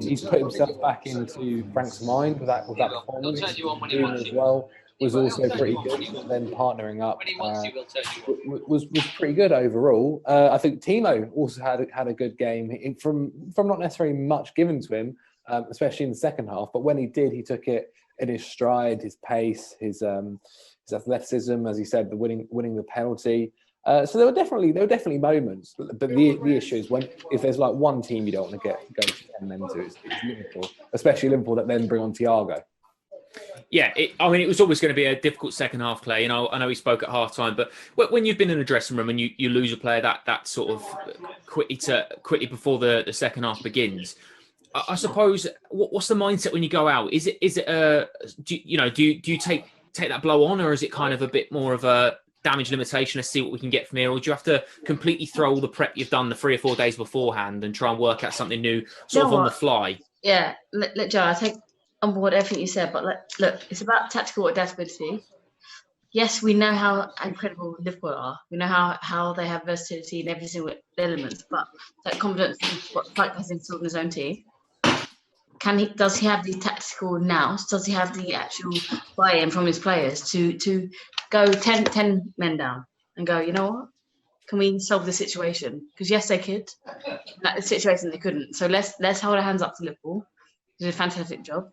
he's put himself back into Frank's mind with that performance. Bruno as well was also pretty good. And then partnering up was pretty good overall. I think Timo also had a good game from not necessarily much given to him, especially in the second half. But when he did, he took it in his stride, his pace, his athleticism, as he said, the winning the penalty. So there were definitely moments, but the issue is if there's like one team you don't want to go to 10 men to, it's Liverpool, especially Liverpool that then bring on Thiago. Yeah, it was always going to be a difficult second half, Clay. You know, I know he spoke at half time, but when you've been in a dressing room and you lose a player that sort of quickly before the second half begins, I suppose what's the mindset when you go out? Is it do you take that blow on, or is it kind of a bit more of a damage limitation? Let's see what we can get from here, or do you have to completely throw all the prep you've done the 3 or 4 days beforehand and try and work out something new on the fly? Yeah, look, Joe, I take on board everything you said, but look, it's about tactical adaptability. Yes, we know how incredible Liverpool are. We know how they have versatility in every single element, but that confidence what Frank has instilled in his own team. Does he have the tactical nous? Does he have the actual buy-in from his players to go 10 men down and go, you know what? Can we solve this situation? Because yes, they could. That situation they couldn't. So let's hold our hands up to Liverpool. They did a fantastic job.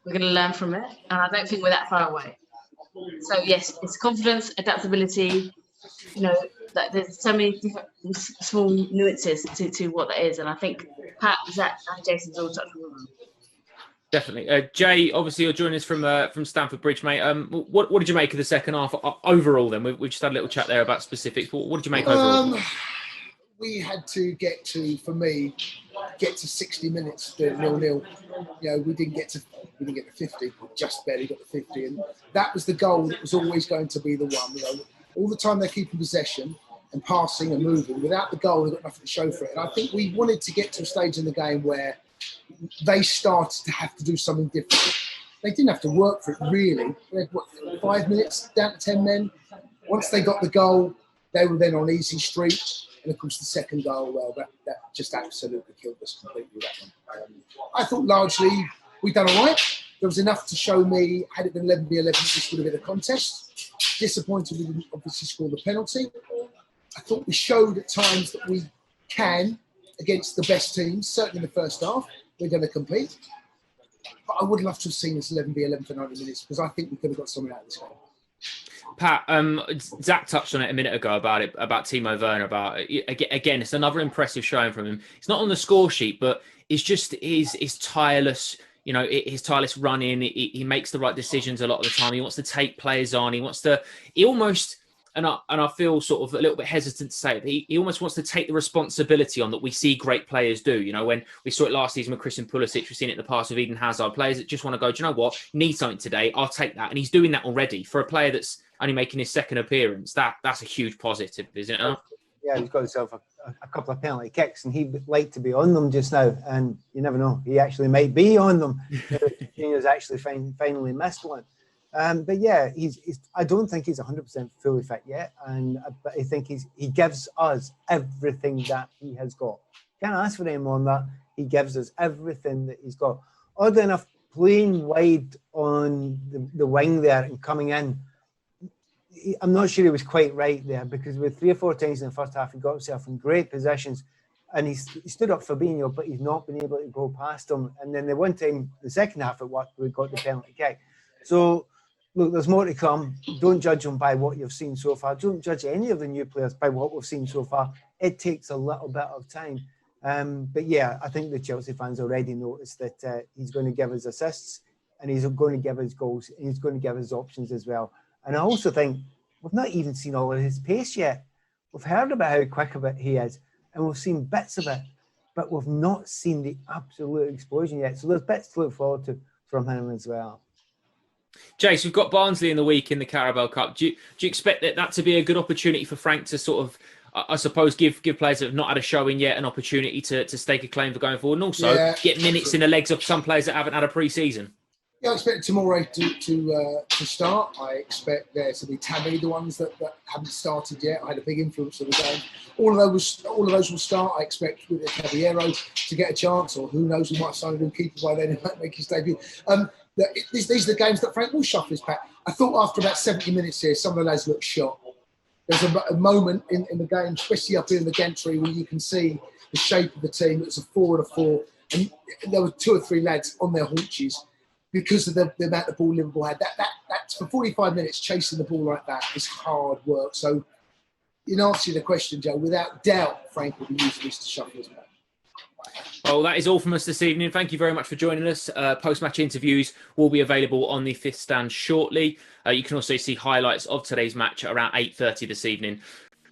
We're going to learn from it, and I don't think we're that far away. So yes, it's confidence, adaptability. You know, that there's so many different small nuances to what that is, and I think Pat, Zach, and Jason's all touched on them. Definitely. Jay, obviously you're joining us from Stamford Bridge, mate. What did you make of the second half overall then? We've just had a little chat there about specifics. What did you make overall? We had to get to 60 minutes doing 0-0. You know, we didn't get to 50. We just barely got to 50. And that was the goal that was always going to be the one. You know, all the time they're keeping possession and passing and moving. Without the goal, they've got nothing to show for it. And I think we wanted to get to a stage in the game where they started to have to do something different. They didn't have to work for it, really. They had, 5 minutes, down to 10 men. Once they got the goal, they were then on easy street. And of course, the second goal, well, that just absolutely killed us completely. That one. I thought largely we'd done all right. There was enough to show me, had it been 11v11, this would have been a contest. Disappointed we didn't obviously score the penalty. I thought we showed at times that we can, against the best teams, certainly in the first half, we're going to compete. But I would love to have seen us 11v11 for 90 minutes because I think we could have got something out of this game. Pat, Zach touched on it a minute ago about Timo Werner. Again, it's another impressive showing from him. It's not on the score sheet, but it's just his tireless, his tireless running. He makes the right decisions a lot of the time. He wants to take players on. He almost, and I feel sort of a little bit hesitant to say it, but he almost wants to take the responsibility on that we see great players do. You know, when we saw it last season with Christian Pulisic, we've seen it in the past with Eden Hazard, players that just want to go, do you know what, need something today, I'll take that. And he's doing that already. For a player that's only making his second appearance, that's a huge positive, isn't it? Yeah, he's got himself a couple of penalty kicks and he'd like to be on them just now. And you never know, he actually might be on them. He's actually finally missed one. But yeah, I don't think he's 100% fully fit yet, but I think he gives us everything that he has got. Can't ask for any more than that. He gives us everything that he's got. Oddly enough, playing wide on the wing there and coming in, I'm not sure he was quite right there because with 3 or 4 times in the first half, he got himself in great positions and he stood up Fabinho, but he's not been able to go past him. And then the one time, the second half at work, we got the penalty kick. So, look, there's more to come. Don't judge them by what you've seen so far. Don't judge any of the new players by what we've seen so far. It takes a little bit of time. But yeah, I think the Chelsea fans already noticed that he's going to give us assists and he's going to give us goals. And he's going to give us options as well. And I also think we've not even seen all of his pace yet. We've heard about how quick of it he is and we've seen bits of it, but we've not seen the absolute explosion yet. So there's bits to look forward to from him as well. Jace, we've got Barnsley in the week in the Carabao Cup. Do you expect that to be a good opportunity for Frank to sort of, I suppose, give players that have not had a showing yet an opportunity to stake a claim for going forward and also get minutes in the legs of some players that haven't had a pre-season? Yeah, I expect Tomori to start. I expect there to be Tammy, the ones that haven't started yet. I had a big influence on the game. All of those will start. I expect with Caballero to get a chance, or who knows, we might sign a new keeper by then and might make his debut. These are the games that Frank will shuffle his pack. I thought after about 70 minutes here, some of the lads looked shot. There's a moment in the game, especially up here in the gantry, where you can see the shape of the team. It was a 4 and a 4, and there were 2 or 3 lads on their haunches because of the amount of ball Liverpool had. That's for 45 minutes chasing the ball like that is hard work. So, in answer to the question, Joe, without doubt, Frank will be using this to shuffle his pack. Well, that is all from us this evening. Thank you very much for joining us. Post-match interviews will be available on the Fifth Stand shortly. You can also see highlights of today's match at around 8:30 this evening.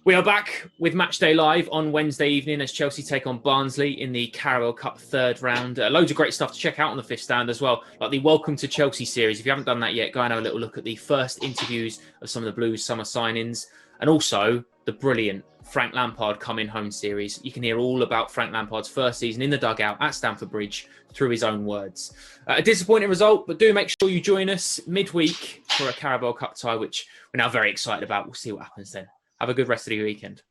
We are back with Matchday Live on Wednesday evening as Chelsea take on Barnsley in the Carabao Cup third round. Loads of great stuff to check out on the Fifth Stand as well, like the Welcome to Chelsea series. If you haven't done that yet, go and have a little look at the first interviews of some of the Blues summer signings, and also the brilliant Frank Lampard Coming Home series. You can hear all about Frank Lampard's first season in the dugout at Stamford Bridge through his own words. A disappointing result, but do make sure you join us midweek for a Carabao Cup tie, which we're now very excited about. We'll see what happens then. Have a good rest of the weekend.